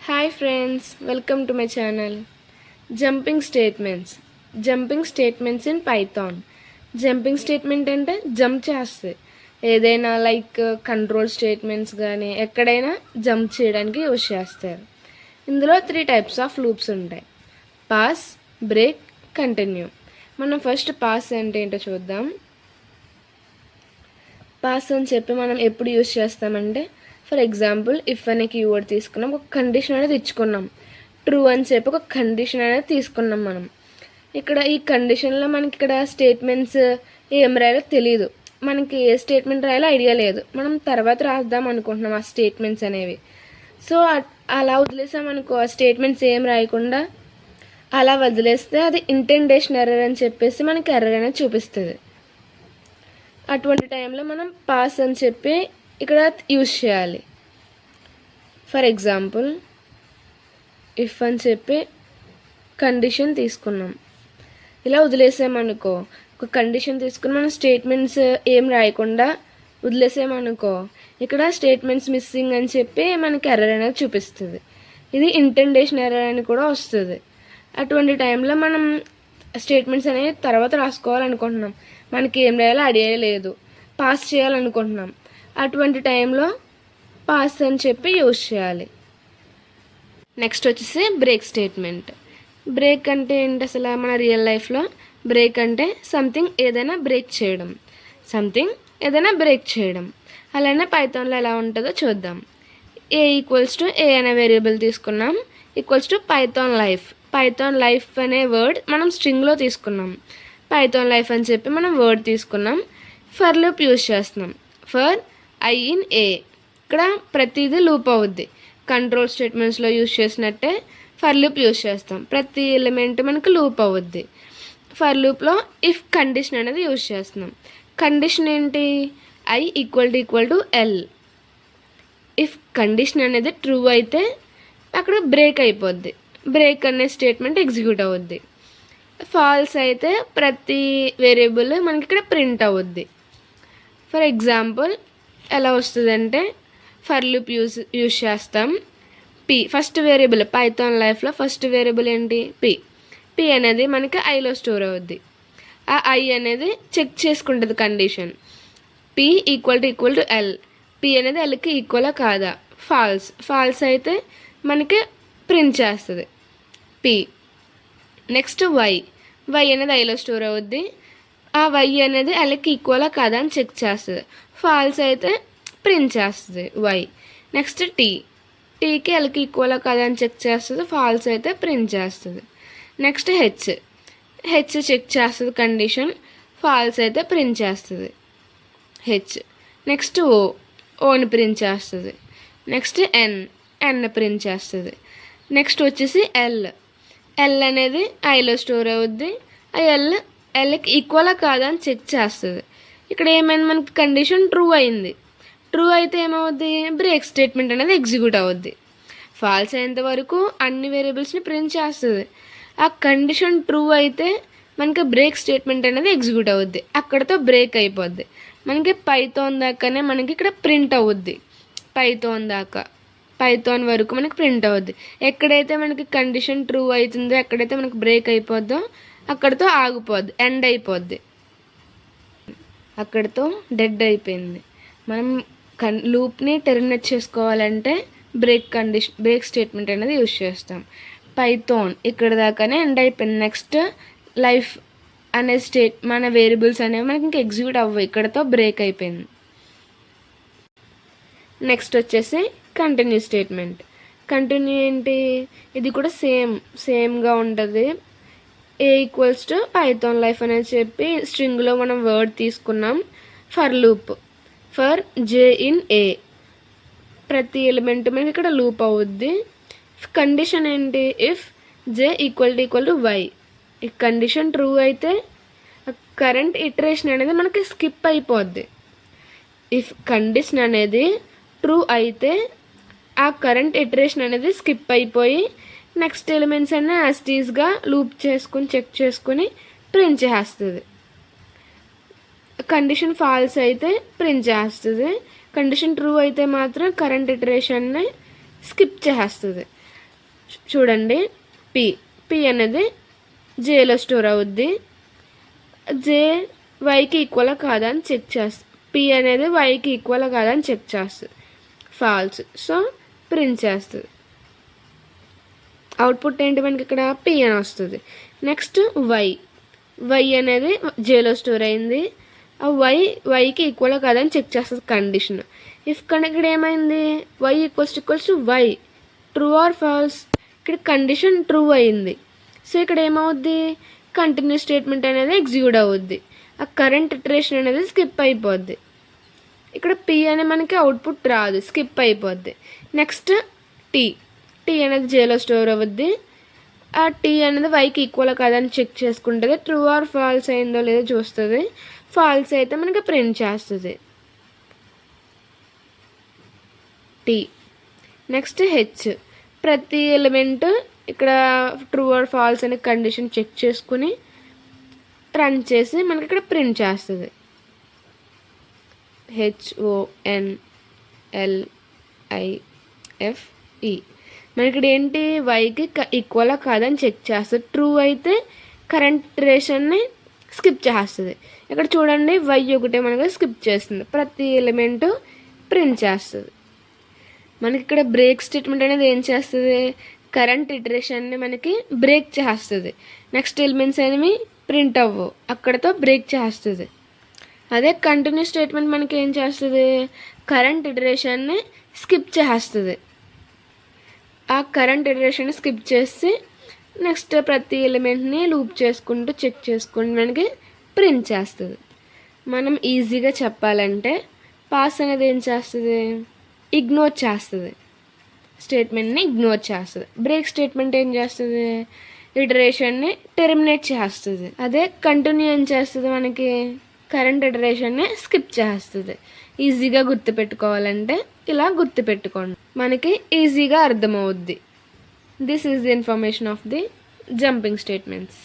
Hi friends, welcome to my channel. Jumping statements. Jumping statements in Python. Jumping statement అంటే jump చేస్తుంది. ఏదైనా like control statements కానీ ఎక్కడైనా jump చేయడానికి use చేస్తారు. ఇందులో 3 టైప్స్ ఆఫ్ లూప్స్ ఉంటాయి: పాస్, బ్రేక్, కంటిన్యూ. మనం ఫస్ట్ పాస్ అంటే ఏంటో చూద్దాం. పాస్ అని చెప్పి మనం ఎప్పుడు యూజ్ చేస్తామంటే, ఫర్ ఎగ్జాంపుల్ ఇఫ్ అనే కీవర్డ్ తీసుకున్నాం, ఒక కండిషన్ అనేది ఇచ్చుకున్నాం. ట్రూ అని చెప్పి ఒక కండిషన్ అనేది తీసుకున్నాం మనం. ఇక్కడ ఈ కండిషన్లో మనకి ఇక్కడ స్టేట్మెంట్స్ ఏం రాయాలో తెలియదు, మనకి ఏ స్టేట్మెంట్ రాయాలో ఐడియా లేదు. మనం తర్వాత రాద్దాం అనుకుంటున్నాం ఆ స్టేట్మెంట్స్ అనేవి. సో అలా వదిలేసామనుకో, ఆ స్టేట్మెంట్స్ ఏం రాయకుండా అలా వదిలేస్తే అది ఇంటెండేషన్ ఎర్రర్ అని చెప్పేసి మనకి ఎర్రర్ అనేది చూపిస్తుంది. అటువంటి టైంలో మనం పాస్ అని చెప్పి ఇక్కడ యూజ్ చేయాలి. ఫర్ ఎగ్జాంపుల్ ఇఫ్ అని చెప్పి కండిషన్ తీసుకున్నాం, ఇలా వదిలేసామనుకో, ఒక కండిషన్ తీసుకుని మనం స్టేట్మెంట్స్ ఏం రాయకుండా వదిలేసామనుకో, ఇక్కడ స్టేట్మెంట్స్ మిస్సింగ్ అని చెప్పి మనకి ఎర్రర్ అనేది చూపిస్తుంది. ఇది ఇంటెండేషన్ ఎర్రర్ అని కూడా వస్తుంది. అటువంటి టైంలో మనం స్టేట్మెంట్స్ అనేవి తర్వాత రాసుకోవాలనుకుంటున్నాం, మనకి ఏం రాయాలో ఐడియా లేదు, పాస్ చేయాలనుకుంటున్నాం. అటువంటి టైంలో పాస్ అని చెప్పి యూజ్ చేయాలి. నెక్స్ట్ వచ్చేసి బ్రేక్ స్టేట్మెంట్. బ్రేక్ అంటే ఏంటి అసలు? మన రియల్ లైఫ్లో బ్రేక్ అంటే సంథింగ్ ఏదైనా బ్రేక్ చేయడం, అలానే పైథాన్లో ఎలా ఉంటుందో చూద్దాం. ఏ అనే వేరియబుల్ తీసుకున్నాం, పైథాన్ లైఫ్ అనే వర్డ్ మనం స్ట్రింగ్లో తీసుకున్నాం. పైథాన్ లైఫ్ అని చెప్పి మనం వర్డ్ తీసుకున్నాం. ఫర్ లూప్ యూజ్ చేస్తున్నాం. ఫర్ ఐ ఇన్ ఏ, ఇక్కడ ప్రతిదీ లూప్ అవుద్ది. కంట్రోల్ స్టేట్మెంట్స్లో యూజ్ చేసినట్టే ఫర్ లూప్ యూజ్ చేస్తాం, ప్రతి ఎలిమెంట్ మనకు లూప్ అవుద్ది. ఫర్ లూప్లో ఇఫ్ కండిషన్ అనేది యూజ్ చేస్తున్నాం. కండిషన్ ఏంటి? I equal to L. If condition అనేది ట్రూ అయితే అక్కడ బ్రేక్ అయిపోద్ది, బ్రేక్ అనే స్టేట్మెంట్ ఎగ్జిక్యూట్ అవుద్ది. ఫాల్స్ అయితే ప్రతి వేరియబుల్ మనకి ఇక్కడ ప్రింట్ అవుద్ది. ఫర్ ఎగ్జాంపుల్ ఎలా వస్తుందంటే, ఫర్ లూప్ యూజ్ చేస్తాం. పి ఫస్ట్ వేరియబుల్, పైథాన్ లైఫ్లో ఫస్ట్ వేరియబుల్ ఏంటి? పి అనేది మనకి ఐలో స్టోర్ అవుద్ది. ఆ ఐ అనేది చెక్ చేసుకుంటుంది condition. P equal to L, P అనేది ఎల్కి ఈక్వలా కాదా? ఫాల్స్ అయితే మనకి ప్రింట్ చేస్తుంది పి. నెక్స్ట్ వై అనేది ఐలో స్టోర్ అవుద్ది. ఆ వై అనేది ఎల్కి ఈక్వలా కాదా అని చెక్ చేస్తుంది. ఫాల్స్ అయితే ప్రింట్ చేస్తుంది వై. నెక్స్ట్ టీకి ఎల్కి ఈక్వలా కాదా అని చెక్ చేస్తుంది. ఫాల్స్ అయితే ప్రింట్ చేస్తుంది. నెక్స్ట్ హెచ్ చెక్ చేస్తుంది కండిషన్. ఫాల్స్ అయితే ప్రింట్ చేస్తుంది హెచ్. నెక్స్ట్ ఓని ప్రింట్ చేస్తుంది. నెక్స్ట్ ఎన్ ప్రింట్ చేస్తుంది. నెక్స్ట్ వచ్చేసి ఎల్ అనేది ఐలో స్టోర్ అవుద్ది. ఆ ఎల్కి ఈక్వలా కాదా అని చెక్ చేస్తుంది. ఇక్కడ ఏమైంది, మనకి కండిషన్ ట్రూ అయింది. ట్రూ అయితే ఏమవుద్ది? బ్రేక్ స్టేట్మెంట్ అనేది ఎగ్జిక్యూట్ అవుద్ది. ఫాల్స్ అయ్యేంత వరకు అన్ని వేరియబుల్స్ని ప్రింట్ చేస్తుంది. ఆ కండిషన్ ట్రూ అయితే మనకి బ్రేక్ స్టేట్మెంట్ అనేది ఎగ్జిక్యూట్ అవుద్ది, అక్కడతో బ్రేక్ అయిపోద్ది. మనకి పైథాన్ దాకానే మనకి ఇక్కడ ప్రింట్ అవుద్ది. పైథాన్ వరకు మనకి ప్రింట్ అవుద్ది. ఎక్కడైతే మనకి కండిషన్ ట్రూ అవుతుందో, ఎక్కడైతే మనకి బ్రేక్ అయిపోద్దో అక్కడితో ఆగిపోద్ది, ఎండ్ అయిపోద్ది, అక్కడితో డెడ్ అయిపోయింది. మనం లూప్ని టెర్మినేట్ చేసుకోవాలంటే బ్రేక్ స్టేట్మెంట్ అనేది యూజ్ చేస్తాం. పైథాన్ ఇక్కడ దాకానే ఎండ్ అయిపోయింది. నెక్స్ట్ లైఫ్ అనే మన వేరియబుల్స్ అనేవి మనకి ఇంకా ఎగ్జిక్యూట్ అవ్వవు, ఇక్కడతో బ్రేక్ అయిపోయింది. నెక్స్ట్ వచ్చేసి కంటిన్యూ స్టేట్మెంట్. కంటిన్యూ ఏంటి? ఇది కూడా సేమ్గా ఉంటుంది. A equals to Python life అనేది చెప్పి స్ట్రింగ్లో మనం వర్డ్ తీసుకున్నాం. For loop, for J in A, ప్రతి ఎలిమెంట్ మనకి ఇక్కడ లూప్ అవుద్ది. కండిషన్ ఏంటి? If J equal to Y. ఈ కండిషన్ ట్రూ అయితే కరెంట్ ఇటరేషన్ అనేది మనకి స్కిప్ అయిపోద్ది. ఇఫ్ కండిషన్ అనేది ట్రూ అయితే ఆ కరెంట్ ఇటరేషన్ అనేది స్కిప్ అయిపోయి నెక్స్ట్ ఎలిమెంట్స్ అన్నీ యాస్టీస్గా లూప్ చేసుకుని చెక్ చేసుకుని ప్రింట్ చేస్తుంది. కండిషన్ ఫాల్స్ అయితే ప్రింట్ చేస్తుంది. కండిషన్ ట్రూ అయితే మాత్రం కరెంట్ ఇటరేషన్ని స్కిప్ చేస్తుంది. చూడండి, పి అనేది జేలో స్టోర్ అవుద్ది. జే వైకి ఈక్వల్ కాదా అని చెక్ చేస్తుంది. పి అనేది వైకి ఈక్వల్ కాదా అని చెక్ చేస్తుంది. ఫాల్స్. సో ప్రింట్ చేస్తుంది. అవుట్పుట్ ఏంటి మనకి ఇక్కడ పి అని వస్తుంది. నెక్స్ట్ వై అనేది జేలో స్టోర్ అయింది. ఆ వైకి ఈక్వల్ కాదని చెక్ చేస్తుంది కండిషన్. ఇఫ్ ఇక్కడ ఏమైంది, Y equals to Y, true or false. ఇక్కడ కండిషన్ ట్రూ అయింది. సో ఇక్కడ ఏమవుద్ది, కంటిన్యూ స్టేట్మెంట్ అనేది ఎగ్జిక్యూట్ అవుద్ది. ఆ కరెంట్ ఇటరేషన్ అనేది స్కిప్ అయిపోద్ది. ఇక్కడ పి అనే మనకి అవుట్పుట్ రాదు, స్కిప్ అయిపోద్ది. నెక్స్ట్ టీ అనేది జేలో స్టోర్ అవుద్ది. ఆ టీ అనేది వైకి ఈక్వల్ కాదని చెక్ చేసుకుంటుంది. ట్రూ ఆర్ ఫాల్స్ అయిందో లేదో చూస్తుంది. ఫాల్స్ అయితే మనకి ప్రింట్ చేస్తుంది టీ. నెక్స్ట్ ప్రతి ఎలిమెంట్ ఇక్కడ ట్రూ ఆర్ ఫాల్స్ అనే కండిషన్ చెక్ చేసుకుని రన్ చేసి మనకి ఇక్కడ ప్రింట్ చేస్తుంది. HONLIFE. మనకి ఇక్కడ ఏంటి, వైకి ఈక్వల్ కాదని చెక్ చేస్తుంది. ట్రూ అయితే కరెంట్ ఇటరేషన్ని స్కిప్ చేస్తుంది. ఇక్కడ చూడండి, వై ఒకటే మనకి స్కిప్ చేస్తుంది. ప్రతి ఎలిమెంట్ ప్రింట్ చేస్తుంది. మనకి ఇక్కడ బ్రేక్ స్టేట్మెంట్ అనేది ఏం చేస్తుంది, కరెంట్ ఇటరేషన్ని మనకి బ్రేక్ చేస్తుంది. నెక్స్ట్ ఎలిమెంట్స్ అనేవి ప్రింట్ అవ్వవు, అక్కడతో బ్రేక్ చేస్తుంది. అదే కంటిన్యూ స్టేట్మెంట్ మనకి ఏం చేస్తుంది, కరెంట్ ఇటరేషన్ని స్కిప్ చేస్తుంది. ఆ కరెంట్ ఇటరేషన్ స్కిప్ చేసి నెక్స్ట్ ప్రతి ఎలిమెంట్ని లూప్ చేసుకుంటూ చెక్ చేసుకుంటూ మనకి ప్రింట్ చేస్తుంది. మనం ఈజీగా చెప్పాలంటే పాస్ అనేది ఏం చేస్తుంది, ఇగ్నోర్ చేస్తుంది. స్టేట్మెంట్ని ఇగ్నోర్ చేస్తుంది. బ్రేక్ స్టేట్మెంట్ ఏం చేస్తుంది, ఇటరేషన్ని టెర్మినేట్ చేస్తుంది. అదే కంటిన్యూ ఏం చేస్తుంది, మనకి కరెంట్ ఇటరేషన్ని స్కిప్ చేస్తుంది. ఈజీగా గుర్తుపెట్టుకోవాలంటే ఇలా గుర్తుపెట్టుకోండి, మనకి ఈజీగా అర్థమవుద్ది. This is the information of the jumping statements.